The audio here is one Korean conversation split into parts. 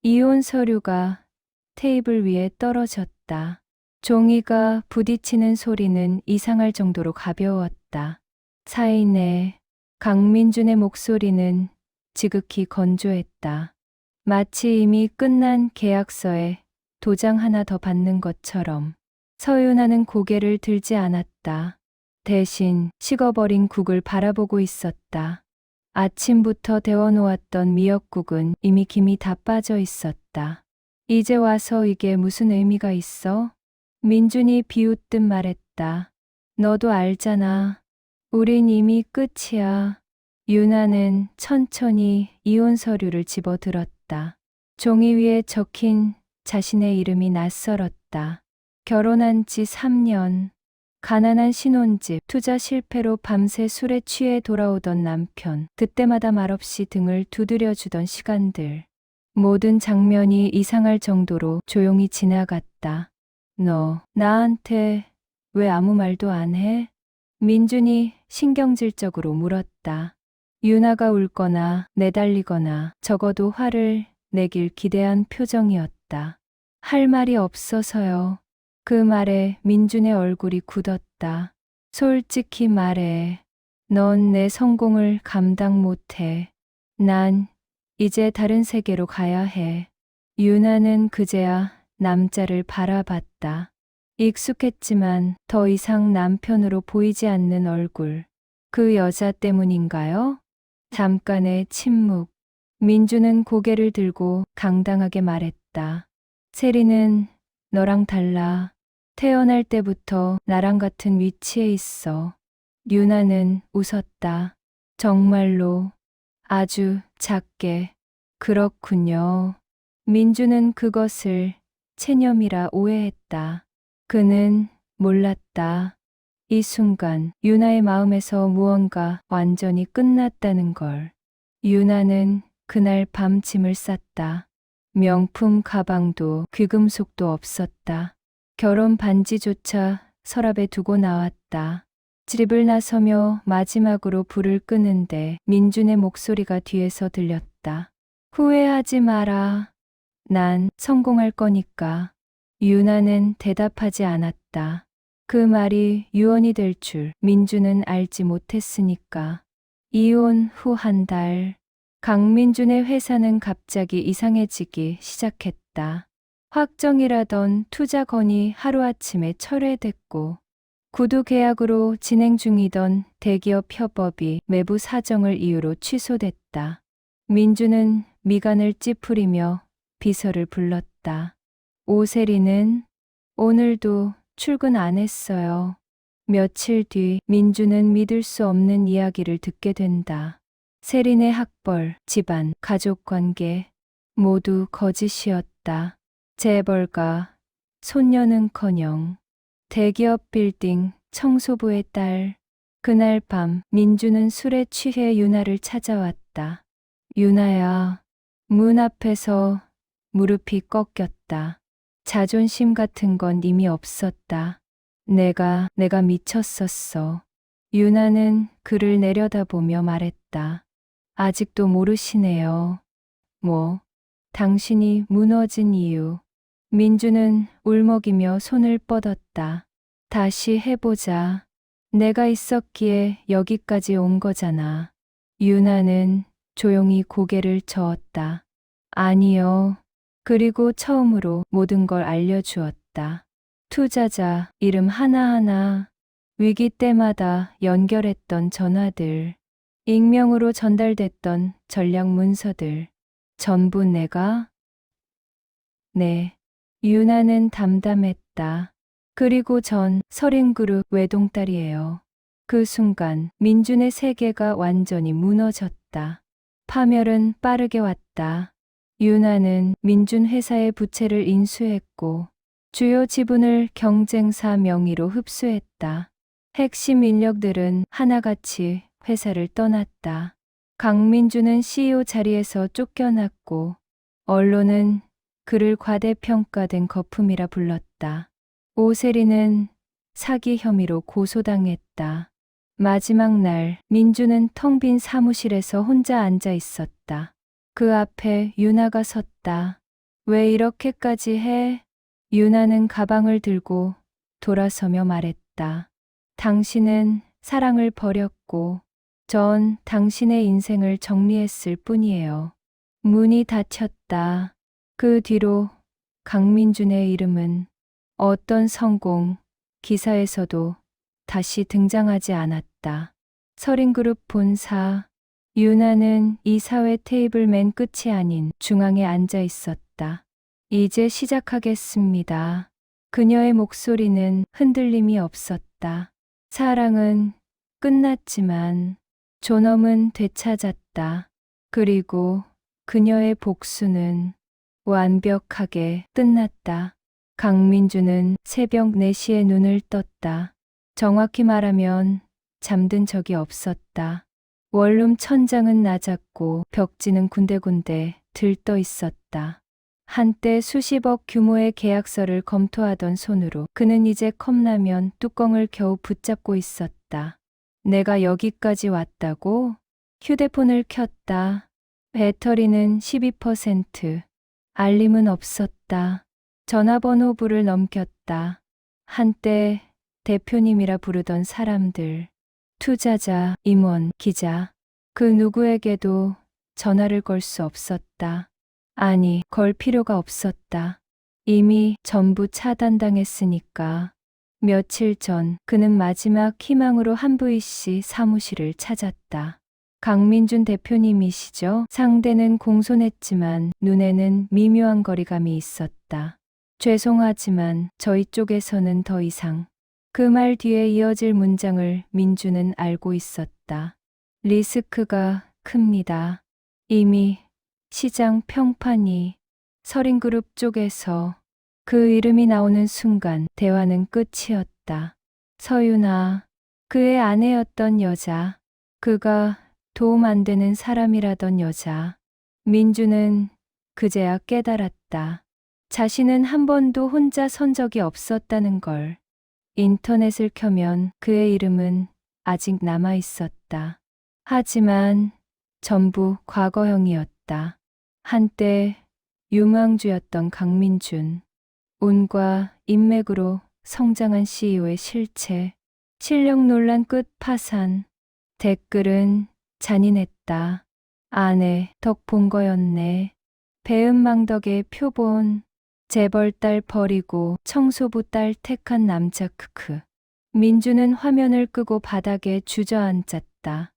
이혼 서류가 테이블 위에 떨어졌다. 종이가 부딪히는 소리는 이상할 정도로 가벼웠다. 사인의 강민준의 목소리는 지극히 건조했다. 마치 이미 끝난 계약서에 도장 하나 더 받는 것처럼. 서윤아는 고개를 들지 않았다. 대신 식어버린 국을 바라보고 있었다. 아침부터 데워놓았던 미역국은 이미 김이 다 빠져 있었다. 이제 와서 이게 무슨 의미가 있어? 민준이 비웃듯 말했다. 너도 알잖아. 우린 이미 끝이야. 유나는 천천히 이혼 서류를 집어들었다. 종이 위에 적힌 자신의 이름이 낯설었다. 결혼한 지 3년. 가난한 신혼집, 투자 실패로 밤새 술에 취해 돌아오던 남편, 그때마다 말없이 등을 두드려주던 시간들. 모든 장면이 이상할 정도로 조용히 지나갔다. 너, 나한테 왜 아무 말도 안 해? 민준이 신경질적으로 물었다. 유나가 울거나 내달리거나 적어도 화를 내길 기대한 표정이었다. 할 말이 없어서요. 그 말에 민준의 얼굴이 굳었다. 솔직히 말해. 넌 내 성공을 감당 못해. 난 이제 다른 세계로 가야 해. 유나는 그제야 남자를 바라봤다. 익숙했지만 더 이상 남편으로 보이지 않는 얼굴. 그 여자 때문인가요? 잠깐의 침묵. 민주는 고개를 들고 강당하게 말했다. 세리는 너랑 달라. 태어날 때부터 나랑 같은 위치에 있어. 유나는 웃었다. 정말로 아주 작게. 그렇군요. 민주는 그것을 체념이라 오해했다. 그는 몰랐다. 이 순간 유나의 마음에서 무언가 완전히 끝났다는 걸. 유나는 그날 밤 짐을 쌌다. 명품 가방도 귀금속도 없었다. 결혼 반지조차 서랍에 두고 나왔다. 집을 나서며 마지막으로 불을 끄는데 민준의 목소리가 뒤에서 들렸다. 후회하지 마라. 난 성공할 거니까. 유나는 대답하지 않았다. 그 말이 유언이 될 줄 민준은 알지 못했으니까. 이혼 후 한 달. 강민준의 회사는 갑자기 이상해지기 시작했다. 확정이라던 투자 건이 하루아침에 철회됐고 구두 계약으로 진행 중이던 대기업 협업이 외부 사정을 이유로 취소됐다. 민준은 미간을 찌푸리며 비서를 불렀다. 오세리는 오늘도 출근 안 했어요. 며칠 뒤 민준은 믿을 수 없는 이야기를 듣게 된다. 세린의 학벌, 집안, 가족관계 모두 거짓이었다. 재벌가, 손녀는커녕 대기업 빌딩 청소부의 딸. 그날 밤 민주는 술에 취해 유나를 찾아왔다. 유나야. 문 앞에서 무릎이 꺾였다. 자존심 같은 건 이미 없었다. 내가 미쳤었어. 유나는 그를 내려다보며 말했다. 아직도 모르시네요. 뭐, 당신이 무너진 이유. 민주는 울먹이며 손을 뻗었다. 다시 해보자. 내가 있었기에 여기까지 온 거잖아. 유나는 조용히 고개를 저었다. 아니요. 그리고 처음으로 모든 걸 알려주었다. 투자자 이름 하나하나, 위기 때마다 연결했던 전화들, 익명으로 전달됐던 전략 문서들, 전부 내가? 네. 유나는 담담했다. 그리고 전 서린그룹 외동딸이에요. 그 순간 민준의 세계가 완전히 무너졌다. 파멸은 빠르게 왔다. 유나는 민준 회사의 부채를 인수했고 주요 지분을 경쟁사 명의로 흡수했다. 핵심 인력들은 하나같이 회사를 떠났다. 강민준은 CEO 자리에서 쫓겨났고 언론은 그를 과대평가된 거품이라 불렀다. 오세리는 사기 혐의로 고소당했다. 마지막 날 민주는 텅 빈 사무실에서 혼자 앉아 있었다. 그 앞에 유나가 섰다. 왜 이렇게까지 해? 유나는 가방을 들고 돌아서며 말했다. 당신은 사랑을 버렸고 전 당신의 인생을 정리했을 뿐이에요. 문이 닫혔다. 그 뒤로 강민준의 이름은 어떤 성공 기사에서도 다시 등장하지 않았다. 서린그룹 본사. 유나는 이사회 테이블 맨 끝이 아닌 중앙에 앉아 있었다. 이제 시작하겠습니다. 그녀의 목소리는 흔들림이 없었다. 사랑은 끝났지만 존엄은 되찾았다. 그리고 그녀의 복수는 완벽하게 끝났다. 강민주는 새벽 4시에 눈을 떴다. 정확히 말하면 잠든 적이 없었다. 원룸 천장은 낮았고 벽지는 군데군데 들떠 있었다. 한때 수십억 규모의 계약서를 검토하던 손으로 그는 이제 컵라면 뚜껑을 겨우 붙잡고 있었다. 내가 여기까지 왔다고? 휴대폰을 켰다. 배터리는 12%. 알림은 없었다. 전화번호부를 넘겼다. 한때 대표님이라 부르던 사람들. 투자자, 임원, 기자. 그 누구에게도 전화를 걸 수 없었다. 아니, 걸 필요가 없었다. 이미 전부 차단당했으니까. 며칠 전 그는 마지막 희망으로 한부이씨 사무실을 찾았다. 강민준 대표님이시죠? 상대는 공손했지만 눈에는 미묘한 거리감이 있었다. 죄송하지만 저희 쪽에서는 더 이상. 그 말 뒤에 이어질 문장을 민주는 알고 있었다. 리스크가 큽니다. 이미 시장 평판이 서린그룹 쪽에서 그 이름이 나오는 순간 대화는 끝이었다. 서윤아, 그의 아내였던 여자, 그가 도움 안 되는 사람이라던 여자. 민주는 그제야 깨달았다. 자신은 한 번도 혼자 선 적이 없었다는 걸. 인터넷을 켜면 그의 이름은 아직 남아 있었다. 하지만 전부 과거형이었다. 한때 유망주였던 강민준. 운과 인맥으로 성장한 CEO의 실체. 실력 논란 끝 파산. 댓글은 잔인했다. 아내 덕 본 거였네. 배은망덕의 표본. 재벌딸 버리고 청소부 딸 택한 남자 크크. 민주는 화면을 끄고 바닥에 주저앉았다.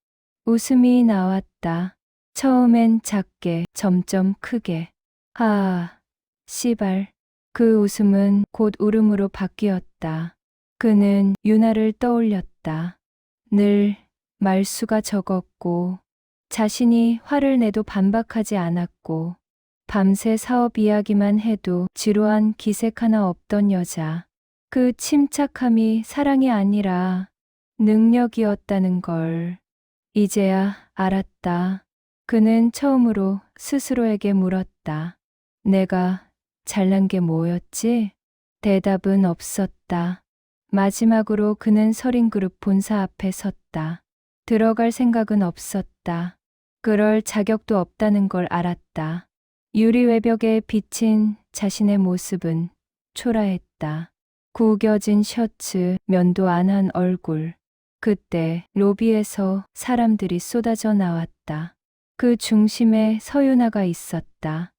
웃음이 나왔다. 처음엔 작게, 점점 크게. 아, 씨발. 그 웃음은 곧 울음으로 바뀌었다. 그는 유나를 떠올렸다. 늘 말수가 적었고, 자신이 화를 내도 반박하지 않았고, 밤새 사업 이야기만 해도 지루한 기색 하나 없던 여자. 그 침착함이 사랑이 아니라 능력이었다는 걸 이제야 알았다. 그는 처음으로 스스로에게 물었다. 내가 잘난 게 뭐였지? 대답은 없었다. 마지막으로 그는 서린그룹 본사 앞에 섰다. 들어갈 생각은 없었다. 그럴 자격도 없다는 걸 알았다. 유리 외벽에 비친 자신의 모습은 초라했다. 구겨진 셔츠, 면도 안 한 얼굴. 그때 로비에서 사람들이 쏟아져 나왔다. 그 중심에 서윤아가 있었다.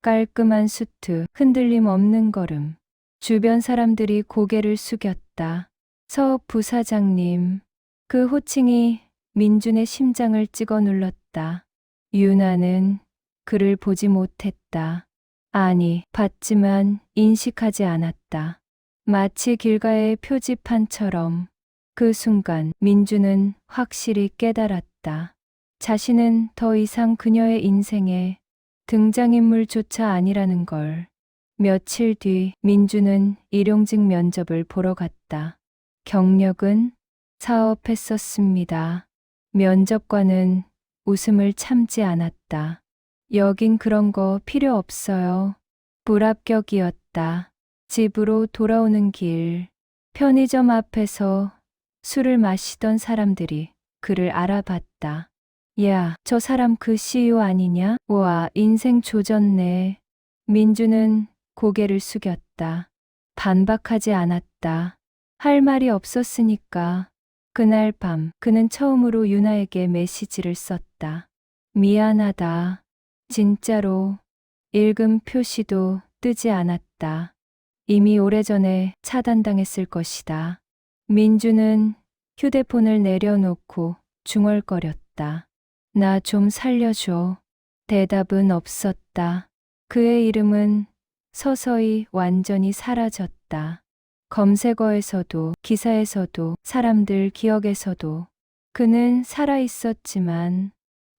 깔끔한 수트, 흔들림 없는 걸음. 주변 사람들이 고개를 숙였다. 서 부사장님. 그 호칭이 민준의 심장을 찍어 눌렀다. 유나는 그를 보지 못했다. 아니, 봤지만 인식하지 않았다. 마치 길가의 표지판처럼 그 순간 민주는 확실히 깨달았다. 자신은 더 이상 그녀의 인생에 등장인물조차 아니라는 걸. 며칠 뒤 민주는 일용직 면접을 보러 갔다. 경력은 사업했었습니다. 면접관은 웃음을 참지 않았다. 여긴 그런 거 필요 없어요. 불합격이었다. 집으로 돌아오는 길, 편의점 앞에서 술을 마시던 사람들이 그를 알아봤다. 야, 저 사람 그 CEO 아니냐? 와, 인생 조졌네. 민주는 고개를 숙였다. 반박하지 않았다. 할 말이 없었으니까. 그날 밤 그는 처음으로 유나에게 메시지를 썼다. 미안하다. 진짜로. 읽음 표시도 뜨지 않았다. 이미 오래전에 차단당했을 것이다. 민주는 휴대폰을 내려놓고 중얼거렸다. 나 좀 살려줘. 대답은 없었다. 그의 이름은 서서히 완전히 사라졌다. 검색어에서도, 기사에서도, 사람들 기억에서도. 그는 살아 있었지만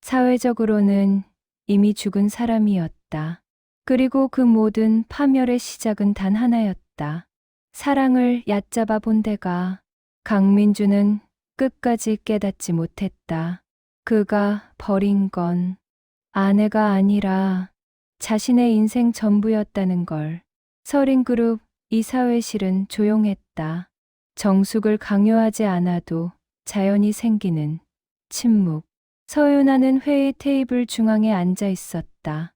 사회적으로는 이미 죽은 사람이었다. 그리고 그 모든 파멸의 시작은 단 하나였다. 사랑을 얕잡아 본 데가. 강민주는 끝까지 깨닫지 못했다. 그가 버린 건 아내가 아니라 자신의 인생 전부였다는 걸. 서린그룹 이사회실은 조용했다. 정숙을 강요하지 않아도 자연히 생기는 침묵. 서윤아는 회의 테이블 중앙에 앉아 있었다.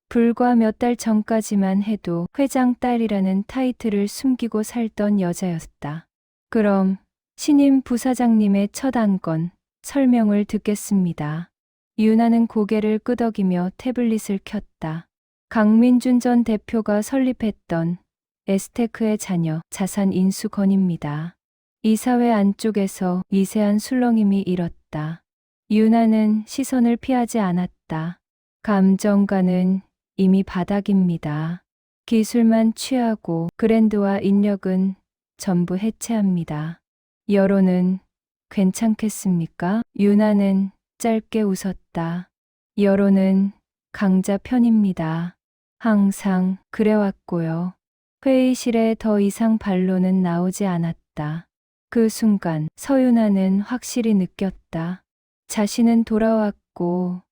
불과 몇 달 전까지만 해도 회장 딸이라는 타이틀을 숨기고 살던 여자였다. 그럼 신임 부사장님의 첫 안건 설명을 듣겠습니다. 유나는 고개를 끄덕이며 태블릿을 켰다. 강민준 전 대표가 설립했던 에스테크의 자녀 자산 인수 건입니다. 이사회 안쪽에서 미세한 술렁임이 일었다. 유나는 시선을 피하지 않았다. 감정가는 이미 바닥입니다. 기술만 취하고 브랜드와 인력은 전부 해체합니다. 여론은 괜찮겠습니까? 유나는 짧게 웃었다. 여론은 강자 편입니다. 항상 그래왔고요. 회의실에 더 이상 반론은 나오지 않았다. 그 순간 서윤아는 확실히 느꼈다. 자신은 돌아왔고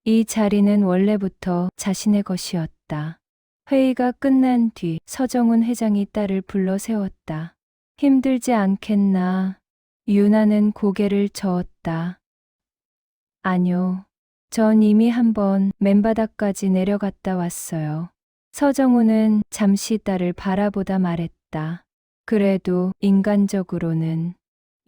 이 자리는 원래부터 자신의 것이었다. 회의가 끝난 뒤 서정훈 회장이 딸을 불러 세웠다. 힘들지 않겠나? 유나는 고개를 저었다. 아뇨. 전 이미 한번 맨바닥까지 내려갔다 왔어요. 서정훈은 잠시 딸을 바라보다 말했다. 그래도 인간적으로는.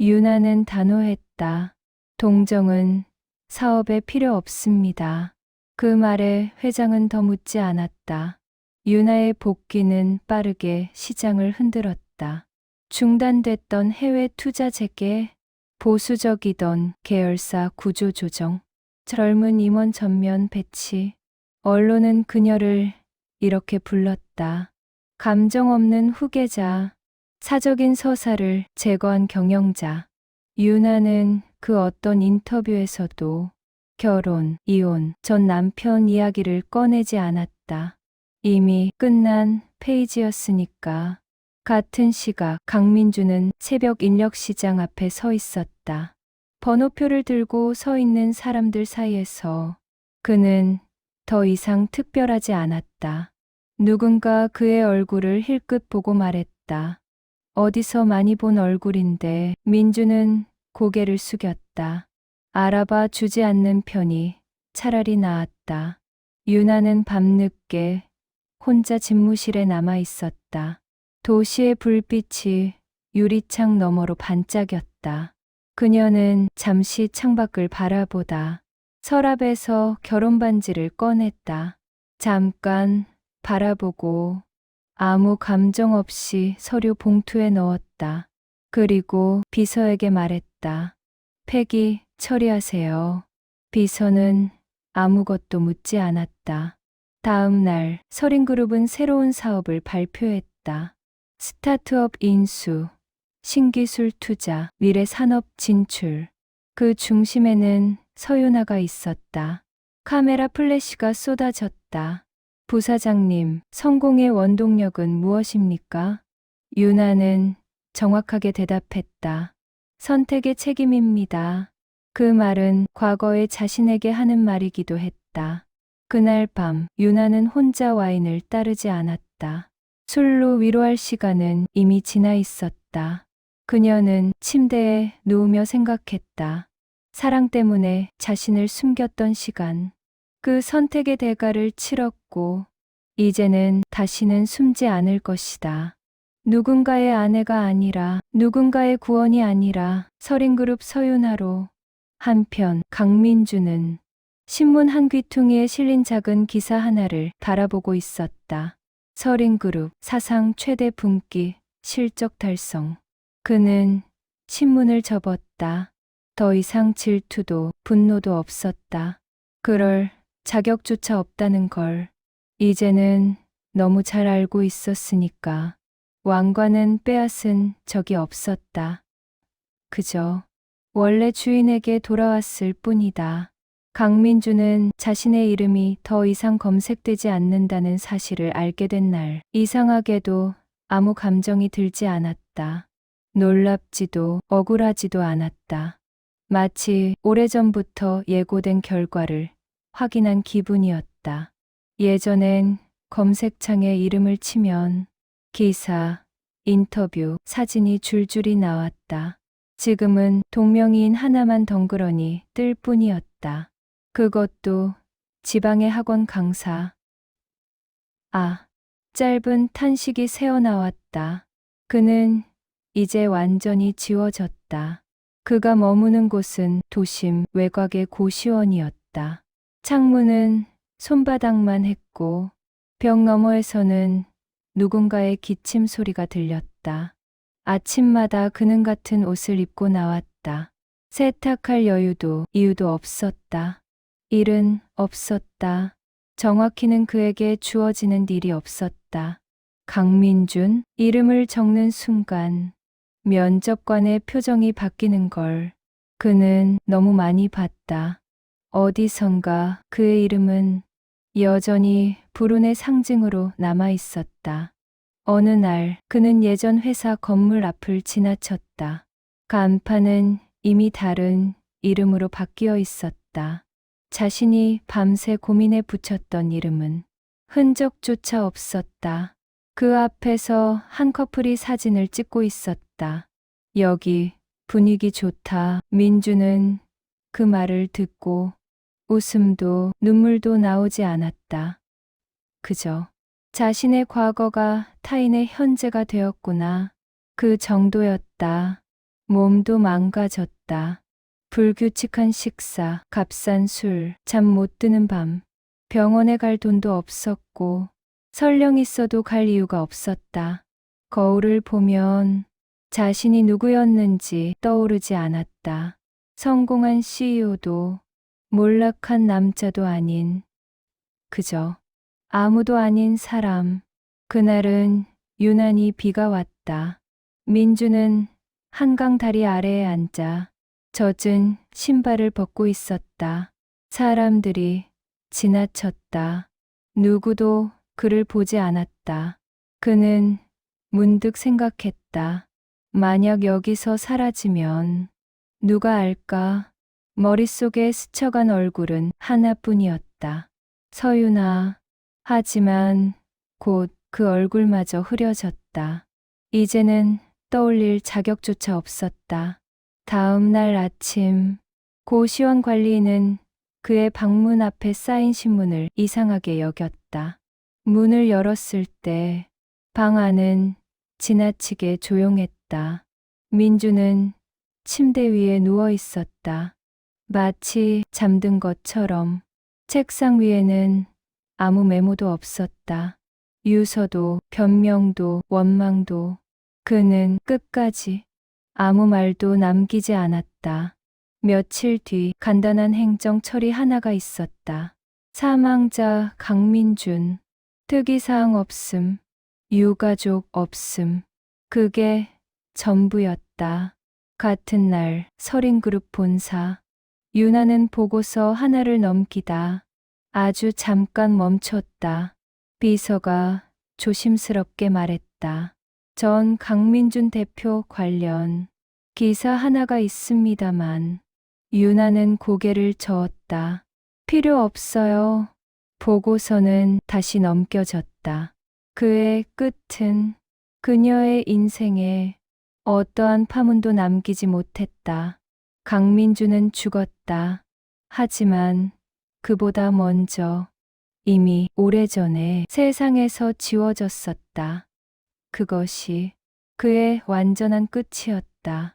유나는 단호했다. 동정은 사업에 필요 없습니다. 그 말에 회장은 더 묻지 않았다. 유나의 복귀는 빠르게 시장을 흔들었다. 중단됐던 해외 투자 재개, 보수적이던 계열사 구조 조정, 젊은 임원 전면 배치. 언론은 그녀를 이렇게 불렀다. 감정 없는 후계자, 사적인 서사를 제거한 경영자. 유나는 그 어떤 인터뷰에서도 결혼, 이혼, 전 남편 이야기를 꺼내지 않았다. 이미 끝난 페이지였으니까. 같은 시각 강민주는 새벽 인력시장 앞에 서 있었다. 번호표를 들고 서 있는 사람들 사이에서 그는 더 이상 특별하지 않았다. 누군가 그의 얼굴을 힐끗 보고 말했다. 어디서 많이 본 얼굴인데. 민주는 고개를 숙였다. 알아봐 주지 않는 편이 차라리 나았다. 유나는 밤늦게 혼자 집무실에 남아 있었다. 도시의 불빛이 유리창 너머로 반짝였다. 그녀는 잠시 창밖을 바라보다 서랍에서 결혼반지를 꺼냈다. 잠깐 바라보고 아무 감정 없이 서류 봉투에 넣었다. 그리고 비서에게 말했다. 폐기 처리하세요. 비서는 아무것도 묻지 않았다. 다음 날 서린그룹은 새로운 사업을 발표했다. 스타트업 인수, 신기술 투자, 미래 산업 진출. 그 중심에는 서윤아가 있었다. 카메라 플래시가 쏟아졌다. 부사장님, 성공의 원동력은 무엇입니까? 유나는 정확하게 대답했다. 선택의 책임입니다. 그 말은 과거의 자신에게 하는 말이기도 했다. 그날 밤 유나는 혼자 와인을 따르지 않았다. 술로 위로할 시간은 이미 지나 있었다. 그녀는 침대에 누우며 생각했다. 사랑 때문에 자신을 숨겼던 시간. 그 선택의 대가를 치렀고 이제는 다시는 숨지 않을 것이다. 누군가의 아내가 아니라, 누군가의 구원이 아니라 서린그룹 서윤아로. 한편 강민주는 신문 한 귀퉁이에 실린 작은 기사 하나를 바라보고 있었다. 서린그룹 사상 최대 분기 실적 달성. 그는 신문을 접었다. 더 이상 질투도 분노도 없었다. 그럴 자격조차 없다는 걸 이제는 너무 잘 알고 있었으니까. 왕과는 빼앗은 적이 없었다. 그저 원래 주인에게 돌아왔을 뿐이다. 강민주는 자신의 이름이 더 이상 검색되지 않는다는 사실을 알게 된 날, 이상하게도 아무 감정이 들지 않았다. 놀랍지도 억울하지도 않았다. 마치 오래전부터 예고된 결과를 확인한 기분이었다. 예전엔 검색창에 이름을 치면 기사, 인터뷰, 사진이 줄줄이 나왔다. 지금은 동명이인 하나만 덩그러니 뜰 뿐이었다. 그것도 지방의 학원 강사. 아, 짧은 탄식이 새어나왔다. 그는 이제 완전히 지워졌다. 그가 머무는 곳은 도심 외곽의 고시원이었다. 창문은 손바닥만 했고 벽 너머에서는 누군가의 기침 소리가 들렸다. 아침마다 그는 같은 옷을 입고 나왔다. 세탁할 여유도 이유도 없었다. 일은 없었다. 정확히는 그에게 주어지는 일이 없었다. 강민준 이름을 적는 순간 면접관의 표정이 바뀌는 걸 그는 너무 많이 봤다. 어디선가 그의 이름은 여전히 불운의 상징으로 남아 있었다. 어느 날 그는 예전 회사 건물 앞을 지나쳤다. 간판은 이미 다른 이름으로 바뀌어 있었다. 자신이 밤새 고민에 붙였던 이름은 흔적조차 없었다. 그 앞에서 한 커플이 사진을 찍고 있었다. 여기 분위기 좋다. 민주는 그 말을 듣고 웃음도 눈물도 나오지 않았다. 그저 자신의 과거가 타인의 현재가 되었구나. 그 정도였다. 몸도 망가졌다. 불규칙한 식사, 값싼 술, 잠 못 드는 밤. 병원에 갈 돈도 없었고 설령 있어도 갈 이유가 없었다. 거울을 보면 자신이 누구였는지 떠오르지 않았다. 성공한 CEO도 몰락한 남자도 아닌 그저 아무도 아닌 사람. 그날은 유난히 비가 왔다. 민주는 한강 다리 아래에 앉아 젖은 신발을 벗고 있었다. 사람들이 지나쳤다. 누구도 그를 보지 않았다. 그는 문득 생각했다. 만약 여기서 사라지면 누가 알까? 머릿속에 스쳐간 얼굴은 하나뿐이었다. 서윤아. 하지만 곧 그 얼굴마저 흐려졌다. 이제는 떠올릴 자격조차 없었다. 다음 날 아침 고시원 관리인은 그의 방문 앞에 쌓인 신문을 이상하게 여겼다. 문을 열었을 때 방 안은 지나치게 조용했다. 민주는 침대 위에 누워 있었다. 마치 잠든 것처럼. 책상 위에는 아무 메모도 없었다. 유서도 변명도 원망도. 그는 끝까지 아무 말도 남기지 않았다. 며칠 뒤 간단한 행정 처리 하나가 있었다. 사망자 강민준. 특이사항 없음. 유가족 없음. 그게 전부였다. 같은 날 서린그룹 본사. 유나는 보고서 하나를 넘기다 아주 잠깐 멈췄다. 비서가 조심스럽게 말했다. 전 강민준 대표 관련 기사 하나가 있습니다만. 유나는 고개를 저었다. 필요 없어요. 보고서는 다시 넘겨졌다. 그의 끝은 그녀의 인생에 어떠한 파문도 남기지 못했다. 강민주는 죽었다. 하지만 그보다 먼저 이미 오래전에 세상에서 지워졌었다. 그것이 그의 완전한 끝이었다.